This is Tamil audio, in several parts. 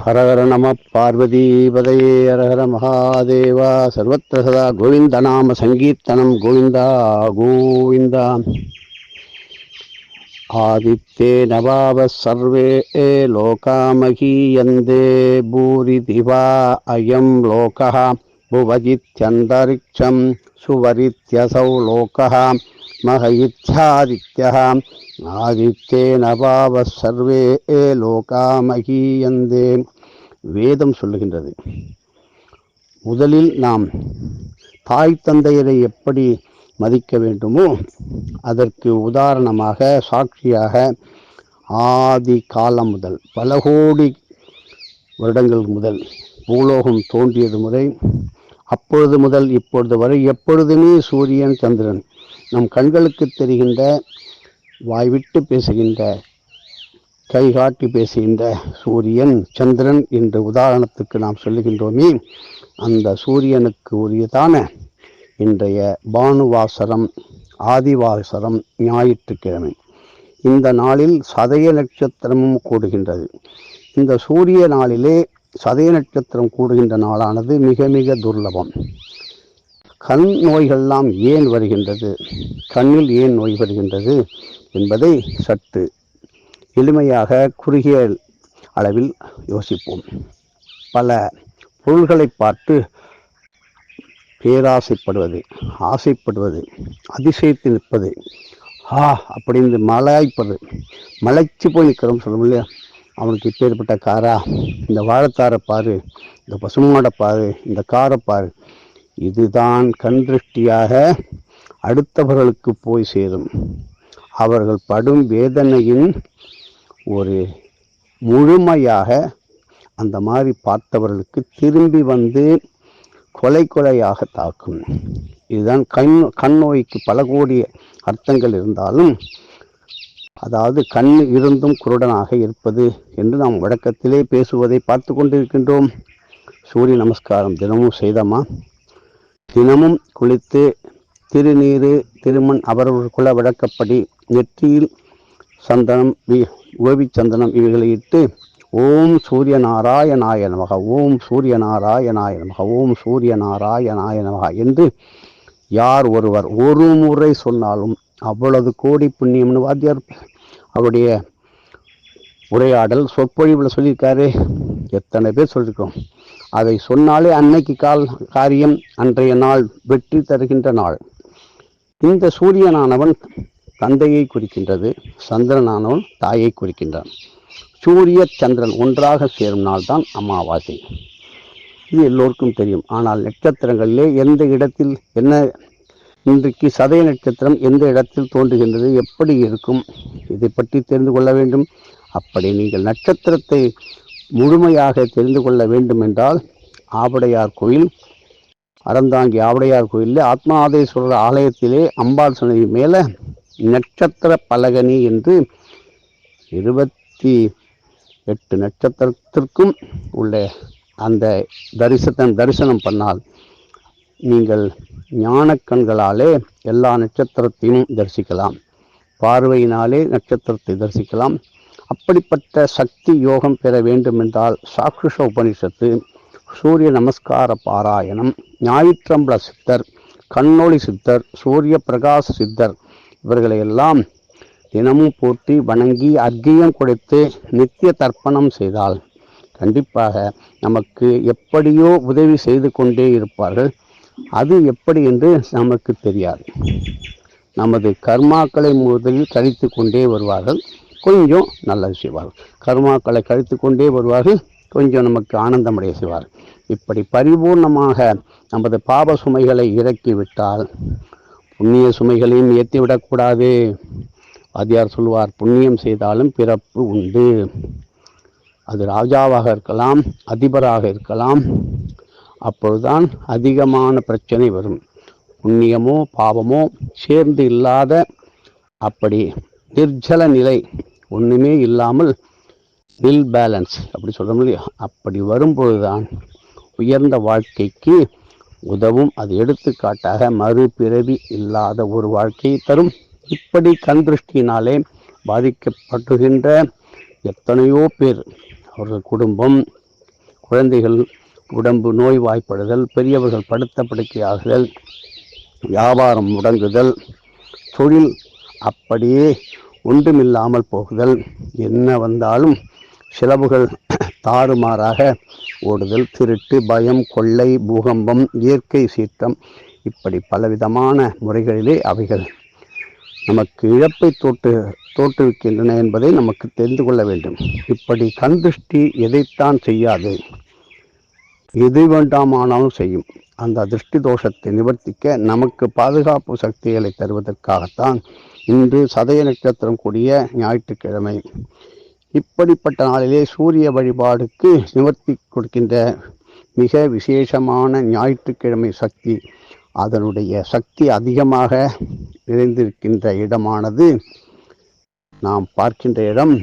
ஹரஹர நம பார்வதீபதையே ஹரஹர மகாதேவா. சர்வத்திர சதா கோவிந்த நாம சங்கீர்த்தனம். கோவிந்தா கோவிந்தா. ஆதித்தே நவாவ சர்வே லோகாமகீயந்தே பூரி திவா அயம் லோகா புவஜித்யந்தரிக்ஷம் சுவரித்யசௌ லோகா மகயித்யாதித்யः ஆதித்தே நவாவ சர்வே லோகாமகீயந்தே. வேதம் சொல்லுகின்றது, முதலில் நாம் தாய் தந்தையரை எப்படி மதிக்க வேண்டுமோ அதற்கு உதாரணமாக சாட்சியாக ஆதி காலம் முதல் பல கோடி வருடங்கள் முதல் பூலோகம் தோன்றியது முறை அப்பொழுது முதல் இப்பொழுது வரை எப்பொழுதுமே சூரியன் சந்திரன் நம் கண்களுக்கு தெரிகின்ற, வாய்விட்டு பேசுகின்ற, கைகாட்டி பேசுகின்ற சூரியன் சந்திரன் என்று உதாரணத்துக்கு நாம் சொல்லுகின்றோமே, அந்த சூரியனுக்கு உரியதான இன்றைய பானுவாசரம் ஆதிவாசரம் ஞாயிற்றுக்கிழமை. இந்த நாளில் சதய நட்சத்திரமும் கூடுகின்றது. இந்த சூரிய நாளிலே சதய நட்சத்திரம் கூடுகின்ற நாளானது மிக மிக துர்லபம். கண் நோய்கள்லாம் ஏன் வருகின்றது, கண்ணில் ஏன் நோய் வருகின்றது என்பதை சற்று எளிமையாக குறுகிய அளவில் யோசிப்போம். பல பொருள்களை பார்த்து பேராசைப்படுவது, ஆசைப்படுவது, அதிசயத்தில் நிற்பது, அப்படின்னு மலாய்ப்பது, மலைச்சு போய் நிற்கிறோம் சொல்லும் இல்லையா, அவனுக்கு இப்பேற்பட்ட காரா, இந்த வாழைத்தாரை பாரு, இந்த பசுமாடை பாரு, இந்த காரை பாரு. இதுதான் கண் திருஷ்டியாக அடுத்தவர்களுக்கு போய் சேரும். அவர்கள் படும் வேதனையின் ஒரு முழுமையாக அந்த மாதிரி பார்த்தவர்களுக்கு திரும்பி வந்து கொலையாக தாக்கும். இதுதான் கண் நோய்க்கு பல கோடி அர்த்தங்கள் இருந்தாலும், அதாவது கண் இருந்தும் குருடனாக இருப்பது என்று நாம் வழக்கத்திலே பேசுவதை பார்த்து கொண்டிருக்கின்றோம். சூரிய நமஸ்காரம் தினமும் செய்தோமா? தினமும் குளித்து திருநீரு திருமண் அவரவர் குல வழக்கப்படி நெற்றியில் சந்தனம், ஓவி சந்தனம் இவைகளை இட்டு ஓம் சூரிய நாராயணாய நமக, ஓம் சூரிய நாராயணாய நமக, ஓம் சூரிய நாராயணாய நமக என்று யார் ஒருவர் ஒரு முறை சொன்னாலும் அவ்வளவு கோடி புண்ணியம்னு வாத்தியார் அவருடைய உரையாடல் சொற்பொழிவில் சொல்லியிருக்காரு. எத்தனை பேர் சொல்லியிருக்கோம். அதை சொன்னாலே அன்னைக்கு காரியம், அன்றைய நாள் வெற்றி தருகின்ற நாள். இந்த சூரியனானவன் தந்தையை குறிக்கின்றது, சந்திரனானவன் தாயை குறிக்கின்றான். சூரிய சந்திரன் ஒன்றாக சேரும் நாள் தான் அமாவாசை. இது எல்லோருக்கும் தெரியும். ஆனால் நட்சத்திரங்களிலே எந்த இடத்தில் என்ன, இன்றைக்கு சதய நட்சத்திரம் எந்த இடத்தில் தோன்றுகின்றது, எப்படி இருக்கும், இதை பற்றி தெரிந்து கொள்ள வேண்டும். அப்படி நீங்கள் நட்சத்திரத்தை முழுமையாக தெரிந்து கொள்ள வேண்டும் என்றால் ஆவுடையார் கோயில், அறந்தாங்கி ஆவுடையார் கோயிலில் ஆத்மாதேஸ்வரர் ஆலயத்திலே அம்பாள் சன்னதி மேலே நட்சத்திர பலகனி என்று 28 நட்சத்திரத்திற்கும் உள்ள அந்த தரிசனம் பண்ணால் நீங்கள் ஞான கண்களாலே எல்லா நட்சத்திரத்தையும் தரிசிக்கலாம், பார்வையினாலே நட்சத்திரத்தை தரிசிக்கலாம். அப்படிப்பட்ட சக்தி யோகம் பெற வேண்டும் என்றால் சாக்ஷுஷ உபனிஷத்து, சூரிய நமஸ்கார பாராயணம், ஞாயிற்றம்பல சித்தர், கண்ணொளி சித்தர், சூரிய பிரகாச சித்தர் இவர்களையெல்லாம் தினமும் போற்றி வணங்கி அர்க்கியம் கொடுத்து நித்திய தர்ப்பணம் செய்தால் கண்டிப்பாக நமக்கு எப்படியோ உதவி செய்து கொண்டே இருப்பார்கள். அது எப்படி என்று நமக்கு தெரியாது. நமது கர்மாக்களை முதலில் கழித்து கொண்டே வருவார்கள், கொஞ்சம் நல்லது செய்வார்கள். கர்மாக்களை கழித்து கொண்டே வருவார்கள், கொஞ்சம் நமக்கு ஆனந்தமடைய செய்வார்கள். இப்படி பரிபூர்ணமாக நமது பாப சுமைகளை இறக்கிவிட்டால், புண்ணிய சுமைகளையும் ஏற்றிவிடக்கூடாது. வாத்தியார் சொல்வார், புண்ணியம் செய்தாலும் பிறப்பு உண்டு. அது ராஜாவாக இருக்கலாம், அதிபராக இருக்கலாம். அப்பொழுதுதான் அதிகமான பிரச்சனை வரும். புண்ணியமோ பாவமோ சேர்ந்து இல்லாத அப்படி நிர்ஜல நிலை, ஒன்றுமே இல்லாமல் நில் பேலன்ஸ் அப்படி சொல்கிறோம் இல்லையா, அப்படி வரும்பொழுதுதான் உயர்ந்த வாழ்க்கைக்கு உதவும். அது எடுத்துக்காட்டாக மறுபிறவி இல்லாத ஒரு வாழ்க்கையை தரும். இப்படி கண் திருஷ்டியினாலே பாதிக்கப்படுகின்ற எத்தனையோ பேர், அவர்கள் குடும்பம், குழந்தைகள் உடம்பு நோய்வாய்ப்படுதல், பெரியவர்கள் படுத்த படுக்கையாகுதல், வியாபாரம் முடங்குதல், தொழில் அப்படியே ஒன்றுமில்லாமல் போகுதல், என்ன வந்தாலும் செலவுகள் தாறுமாறாக ஓடுதல், திருட்டு, பயம், கொள்ளை, பூகம்பம், இயற்கை சீற்றம், இப்படி பலவிதமான முறைகளிலே அவைகள் நமக்கு இழப்பை தோற்றுவிக்கின்றன என்பதை நமக்கு தெரிந்து கொள்ள வேண்டும். இப்படி கண் திருஷ்டி எதைத்தான் செய்யாது, எது வேண்டாமானாலும் செய்யும். அந்த திருஷ்டி தோஷத்தை நிவர்த்திக்க நமக்கு பாதுகாப்பு சக்திகளை தருவதற்காகத்தான் இன்று சதய நட்சத்திரம் கூடிய ஞாயிற்றுக்கிழமை. இப்படிப்பட்ட நாளிலே சூரிய வழிபாடுக்கு நிவர்த்தி கொடுக்கின்ற மிக விசேஷமான ஞாயிற்றுக்கிழமை சக்தி, அதனுடைய சக்தி அதிகமாக நிறைந்திருக்கின்ற இடமானது நாம் பார்க்கின்ற இடம்.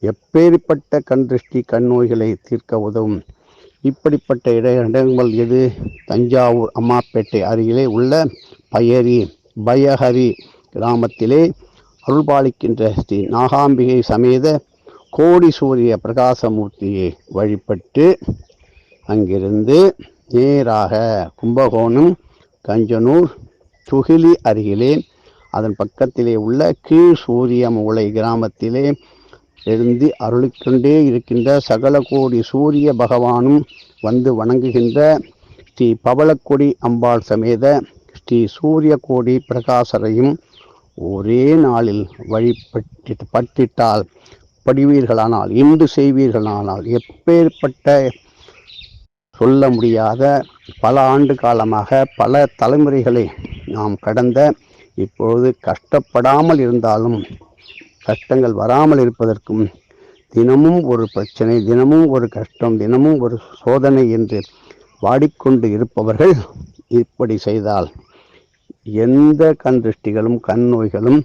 எப்பேற்பட்ட கண் திருஷ்டி கண் நோய்களை தீர்க்க உதவும் இப்படிப்பட்ட இடங்கள் எது? தஞ்சாவூர் அம்மாப்பேட்டை அருகிலே உள்ள பயஹரி கிராமத்திலே அருள்பாலிக்கின்ற ஸ்ரீ நாகாம்பிகை சமேத கோடி சூரிய பிரகாசமூர்த்தியை வழிபட்டு அங்கிருந்து நேராக கும்பகோணம் கஞ்சனூர் துகிலி அருகிலே அதன் பக்கத்திலே உள்ள கீழ் சூரிய மூலை கிராமத்திலே எழுந்து அருளிக்கொண்டே இருக்கின்ற சகல கோடி சூரிய பகவானும் வந்து வணங்குகின்ற ஸ்ரீ பவளக்கொடி அம்பாள் சமேத ஸ்ரீ சூரிய கோடி பிரகாசரையும் ஒரே நாளில் பட்டிட்டால் படிவீர்களானால், இன்று செய்வீர்களானால், எப்பேற்பட்ட சொல்ல முடியாத பல ஆண்டு காலமாக பல தலைமுறைகளை நாம் கடந்த இப்பொழுது கஷ்டப்படாமல் இருந்தாலும் கஷ்டங்கள் வராமல் இருப்பதற்கும், தினமும் ஒரு பிரச்சனை, தினமும் ஒரு கஷ்டம், தினமும் ஒரு சோதனை என்று வாடிக்கொண்டு இருப்பவர்கள் இப்படி செய்தால் எந்த கண் திருஷ்டிகளும் கண் நோய்களும்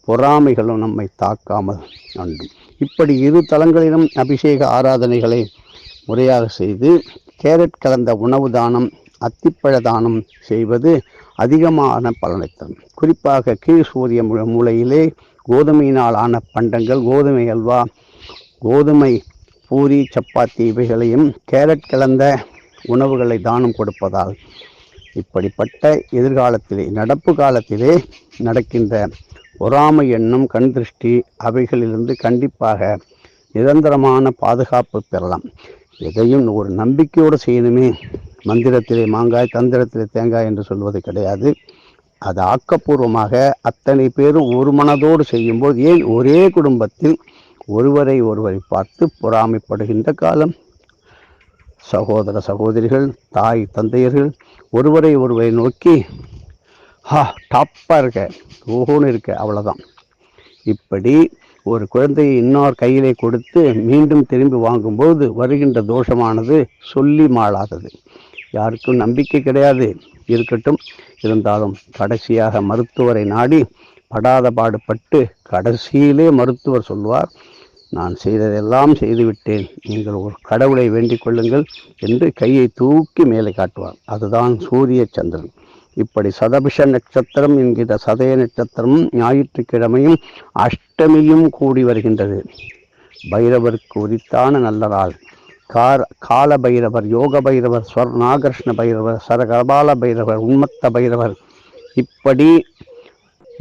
பொறாமைகளும் நம்மை தாக்காமல் அண்டும். இப்படி இரு தலங்களிலும் அபிஷேக ஆராதனைகளை முறையாக செய்து கேரட் கலந்த உணவு தானம், அத்திப்பழ தானம் செய்வது அதிகமான பலனை தரும். குறிப்பாக கீழ் சூரிய மூலையிலே கோதுமையினால் ஆன பண்டங்கள், கோதுமை அல்வா, கோதுமை பூரி, சப்பாத்தி இவைகளையும் கேரட் கலந்த உணவுகளை தானம் கொடுப்பதால் இப்படிப்பட்ட எதிர்காலத்திலே நடப்பு காலத்திலே நடக்கின்ற பொறாமை எண்ணம், கண் திருஷ்டி அவைகளிலிருந்து கண்டிப்பாக நிரந்தரமான பாதுகாப்பு பெறலாம். எதையும் ஒரு நம்பிக்கையோடு செய்யணுமே, மந்திரத்திலே மாங்காய் தந்திரத்திலே தேங்காய் என்று சொல்வது கிடையாது. அது ஆக்கப்பூர்வமாக அத்தனை பேரும் ஒரு மனதோடு செய்யும்போது, ஏன் ஒரே குடும்பத்தில் ஒருவரை பார்த்து பொறாமைப்படுகின்ற காலம். சகோதர சகோதரிகள், தாய் தந்தையர்கள் ஒருவரை நோக்கி டாப்பாக இருக்க, ஓஹோன்னு இருக்க, அவ்வளோதான். இப்படி ஒரு குழந்தையை இன்னொரு கையிலே கொடுத்து மீண்டும் திரும்பி வாங்கும்போது வருகின்ற தோஷமானது சொல்லி மாளாதது. யாருக்கும் நம்பிக்கை கிடையாது, இருக்கட்டும். இருந்தாலும் கடைசியாக மருத்துவரை நாடி படாத பாடுபட்டு கடைசியிலே மருத்துவர் சொல்வார், நான் செய்ததெல்லாம் செய்துவிட்டேன், நீங்கள் ஒரு கடவுளை வேண்டிக் கொள்ளுங்கள் என்று கையை தூக்கி மேலே காட்டுவார். அதுதான் சூரிய சந்திரன். இப்படி சதபிஷ நட்சத்திரம் என்கிற சதய நட்சத்திரமும் ஞாயிற்றுக்கிழமையும் அஷ்டமியும் கூடி வருகின்றது. பைரவருக்கு உரித்தான நல்ல நாள். கால பைரவர், யோக பைரவர், ஸ்வர்ணாகர்ஷ்ண பைரவர், சரகபால பைரவர், உன்மத்த பைரவர், இப்படி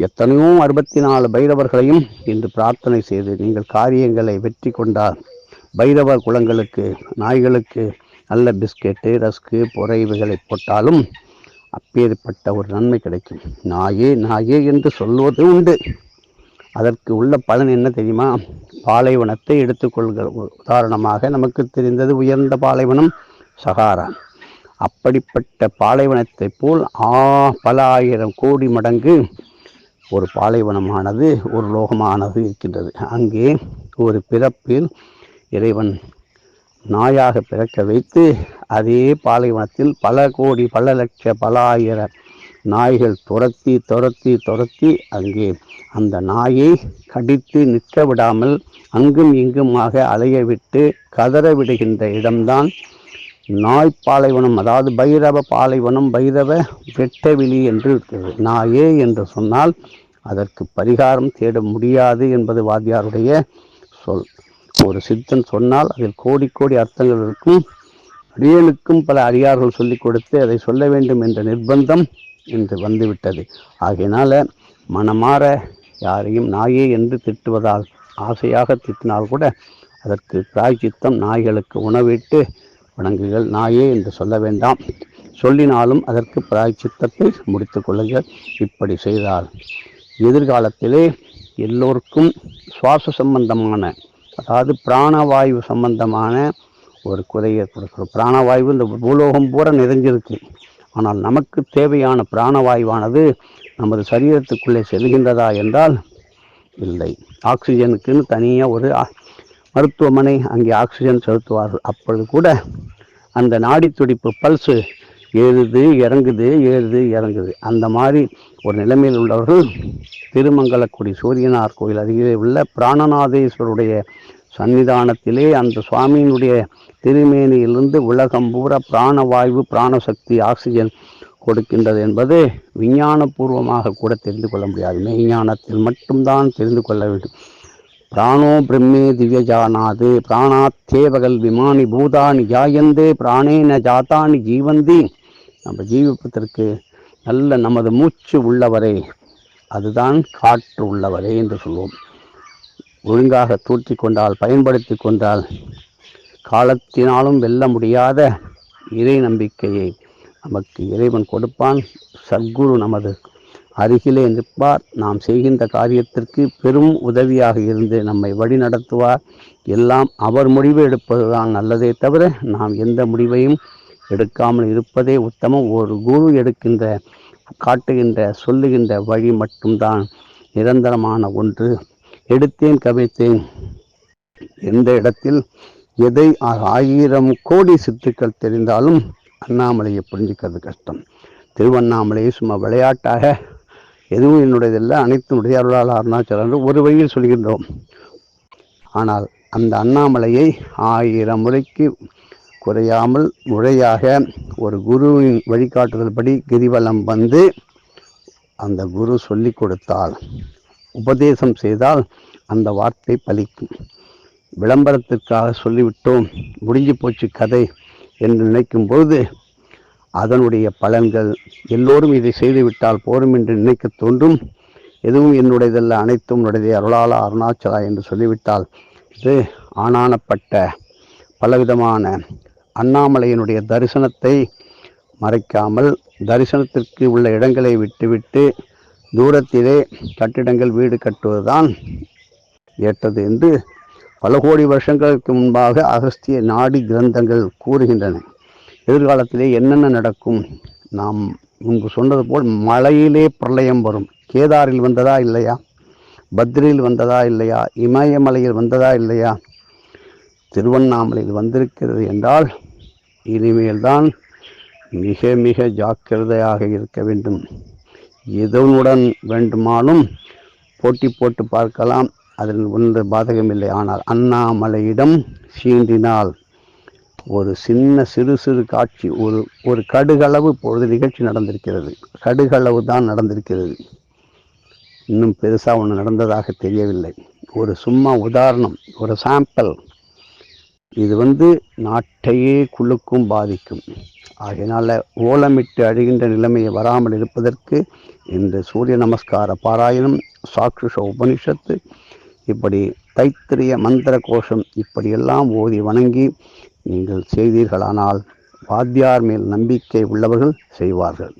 எத்தனையோ 64 பைரவர்களையும் இன்று பிரார்த்தனை செய்து நீங்கள் காரியங்களை வெற்றி கொண்டால் பைரவர் குலங்களுக்கு, நாய்களுக்கு நல்ல பிஸ்கெட்டு, ரஸ்கு, பொறை இவைகளை போட்டாலும் அப்பேற்பட்ட ஒரு நன்மை கிடைக்கும். நாயே நாயே என்று சொல்வது உண்டு. அதற்கு உள்ள பலன் என்ன தெரியுமா? பாலைவனத்தை எடுத்துக்கொள்கிற உதாரணமாக நமக்கு தெரிந்தது உயர்ந்த பாலைவனம் சகாரா. அப்படிப்பட்ட பாலைவனத்தை போல் பல ஆயிரம் கோடி மடங்கு ஒரு பாலைவனமானது, ஒரு லோகமானது இருக்கின்றது. அங்கே ஒரு பிறப்பில் இறைவன் நாயாக பிறக்க வைத்து அதே பாலைவனத்தில் பல கோடி, பல லட்ச, பல ஆயிரம் நாய்கள் துரத்தி அங்கே அந்த நாயை கடித்து நிற்க விடாமல் அங்கும் இங்குமாக அலைய விட்டு கதற விடுகின்ற இடம்தான் நாய் பாலைவனம். அதாவது பைரவ பாலைவனம், பைரவ வெட்டவெளி என்று இருக்கிறது. நாயே என்று சொன்னால் அதற்கு பரிகாரம் தேட முடியாது என்பது வாத்தியாருடைய சொல். ஒரு சித்தன் சொன்னால் அதில் கோடி கோடி அர்த்தங்கள் இருக்கும். அடியனுக்கும் பல அடியார்கள் சொல்லிக் கொடுத்து அதை சொல்ல வேண்டும் என்ற நிர்பந்தம் இன்று வந்துவிட்டது. ஆகையினால மனமாற யாரையும் நாயே என்று திட்டுவதால் ஆசையாக திட்டினால் கூட அதற்கு பிராய்ச்சித்தம் நாய்களுக்கு உணவிட்டு வணங்குகள், நாயே என்று சொல்ல வேண்டாம். சொல்லினாலும் அதற்கு பிராய்ச்சித்தத்தை முடித்து கொள்ளுங்கள். இப்படி செய்தால் எதிர்காலத்திலே எல்லோருக்கும் சுவாச சம்பந்தமான, அதாவது பிராணவாயு சம்பந்தமான ஒரு குறையை கொடுக்கிறோம். பிராணவாயு இந்த பூலோகம் பூரா நிறைஞ்சிருக்கு. ஆனால் நமக்கு தேவையான பிராணவாயுவானது நமது சரீரத்துக்குள்ளே செல்கின்றதா என்றால் இல்லை. ஆக்சிஜனுக்குன்னு தனியாக ஒரு மருத்துவமனை, அங்கே ஆக்சிஜன் செலுத்துவார்கள். அப்பொழுது கூட அந்த நாடி துடிப்பு பல்ஸு ஏறுது இறங்குது, ஏறுது இறங்குது. அந்த மாதிரி ஒரு நிலைமையில் உள்ளவர்கள் திருமங்கலக்குடி சூரியனார் கோயில் அருகே உள்ள பிராணநாதேஸ்வருடைய சன்னிதானத்திலே அந்த சுவாமியினுடைய திருமேனியிலிருந்து உலகம் பூரா பிராணவாயு, பிராணசக்தி, ஆக்சிஜன் கொடுக்கின்றது என்பது விஞ்ஞானபூர்வமாக கூட தெரிந்து கொள்ள முடியாது. மெய்ஞானத்தில் மட்டும்தான் தெரிந்து கொள்ள வேண்டும். பிராணோ பிரம்மே திவ்யஜானாது பிராணாத்தேவகல் விமானி பூதானி ஜாயந்தே பிராணேன ஜாத்தானி ஜீவந்தி. நம்ம ஜீவிப்பதற்கு நல்ல நமது மூச்சு உள்ளவரே, அதுதான் காற்று உள்ளவரே என்று சொல்வோம். ஒழுங்காக தூற்றி கொண்டால், பயன்படுத்தி கொண்டால் காலத்தினாலும் வெல்ல முடியாத இறை நம்பிக்கையை நமக்கு இறைவன் கொடுப்பான். சத்குரு நமது அருகிலே நிற்பார். நாம் செய்கின்ற காரியத்திற்கு பெரும் உதவியாக இருந்து நம்மை வழி நடத்துவார். எல்லாம் அவர் முடிவு எடுப்பதுதான் நல்லதே தவிர நாம் எந்த முடிவையும் எடுக்காமல் இருப்பதே உத்தமம். ஒரு குரு எடுக்கின்ற, காட்டுகின்ற, சொல்லுகின்ற வழி மட்டும்தான் நிரந்தரமான ஒன்று. எடுத்தேன் கவிழ்த்தேன் எந்த இடத்தில் எதை 1000 கோடி சித்துக்கள் தெரிந்தாலும் அண்ணாமலையை புரிஞ்சுக்கிறது கஷ்டம். திருவண்ணாமலையை சும்மா விளையாட்டாக எதுவும் என்னுடையதில்லை, அனைத்துடைய அருளால் அருணாச்சலம் ஒரு வழியில் சொல்கின்றோம். ஆனால் அந்த அண்ணாமலையை 1000 முறைக்கு குறையாமல் முறையாக ஒரு குருவின் வழிகாட்டுதல் படி கிரிவலம் வந்து அந்த குரு சொல்லி கொடுத்தால், உபதேசம் செய்தால் அந்த வார்த்தை பலிக்கும். விளம்பரத்திற்காக சொல்லிவிட்டோம், முடிஞ்சு போச்சு கதை என்று நினைக்கும் பொழுது அதனுடைய பலன்கள் எல்லோரும் இதை செய்துவிட்டால் போரும் என்று நினைக்க தோன்றும். எதுவும் என்னுடையதல்ல, அனைத்தும் உடையதே அருளாளா அருணாச்சலா என்று சொல்லிவிட்டால் இது ஆனானப்பட்ட பலவிதமான அண்ணாமலையினுடைய தரிசனத்தை மறைக்காமல், தரிசனத்திற்கு உள்ள இடங்களை விட்டுவிட்டு தூரத்திலே கட்டிடங்கள் வீடு கட்டுவதுதான் ஏற்றது என்று பல கோடி வருஷங்களுக்கு முன்பாக அகஸ்திய நாடி கிரந்தங்கள் கூறுகின்றன. எதிர்காலத்திலே என்னென்ன நடக்கும்? நாம் முன்பு சொன்னது போல் மலையிலே பிரளயம் வரும். கேதாரில் வந்ததா இல்லையா? பத்ரியில் வந்ததா இல்லையா? இமயமலையில் வந்ததா இல்லையா? திருவண்ணாமலையில் வந்திருக்கிறது என்றால் இனிமேல்தான் மிக மிக ஜாக்கிரதையாக இருக்க வேண்டும். எதனுடன் வேண்டுமானும் போட்டி போட்டு பார்க்கலாம், அதில் ஒன்று பாதகமில்லை. ஆனால் அண்ணாமலையிடம் சீண்டினால் ஒரு சிறு சிறு காட்சி, ஒரு கடுகளவு பொழுது நிகழ்ச்சி நடந்திருக்கிறது. கடுகளவு தான் நடந்திருக்கிறது, இன்னும் பெருசாக ஒன்று நடந்ததாக தெரியவில்லை. ஒரு சும்மா உதாரணம், ஒரு சாம்பிள். இது நாட்டையே குலுக்கும், பாதிக்கும். ஆகையினால ஓலமிட்டு அழுகின்ற நிலைமையை வராமல் இருப்பதற்கு இந்த சூரிய நமஸ்கார பாராயணம், சாக்ஷுஷ உபனிஷத்து, இப்படி தைத்திரிய மந்திர கோஷம் இப்படியெல்லாம் ஓதி வணங்கி நீங்கள் செய்தீர்களானால் வாத்தியார் மேல் நம்பிக்கை உள்ளவர்கள் செய்வார்கள்,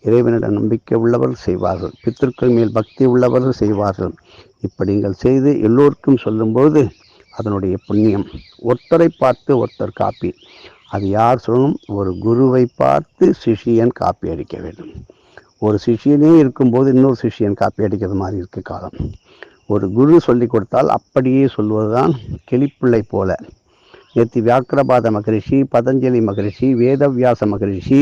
இறைவனிடம் நம்பிக்கை உள்ளவர்கள் செய்வார்கள், பித்திருக்கள் மேல் பக்தி உள்ளவர்கள் செய்வார்கள். இப்படி நீங்கள் செய்து எல்லோருக்கும் சொல்லும்போது அதனுடைய புண்ணியம். ஒருத்தரை பார்த்து ஒருத்தர் காப்பி, அது யார் சொல்லணும்? ஒரு குருவை பார்த்து சிஷியன் காப்பி அடிக்க வேண்டும். ஒரு சிஷியனே இருக்கும்போது இன்னொரு சிஷியன் காப்பி அடிக்கிறது மாதிரி இருக்கு காலம். ஒரு குரு சொல்லி கொடுத்தால் அப்படியே சொல்வதுதான் கிளிப்பிள்ளை போல. நேற்று வியாக்கிரபாத மகரிஷி, பதஞ்சலி மகரிஷி, வேதவியாச மகரிஷி,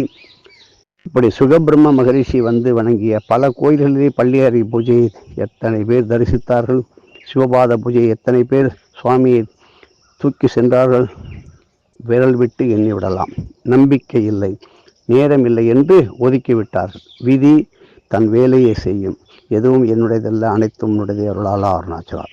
இப்படி சுகபிரம்ம மகரிஷி வணங்கிய பல கோயில்களிலே பள்ளியறை பூஜை எத்தனை பேர் தரிசித்தார்கள்? சிவபாத பூஜை எத்தனை பேர் சுவாமியை தூக்கி சென்றார்கள்? விரல் விட்டு எண்ணிவிடலாம். நம்பிக்கை இல்லை, நேரம் இல்லை என்று ஒதுக்கிவிட்டார்கள். விதி தன் வேலையை செய்யும். எதுவும் என்னுடையதல்ல, அனைத்தும் உன்னுடைய அருளாளா அருணாச்சலா.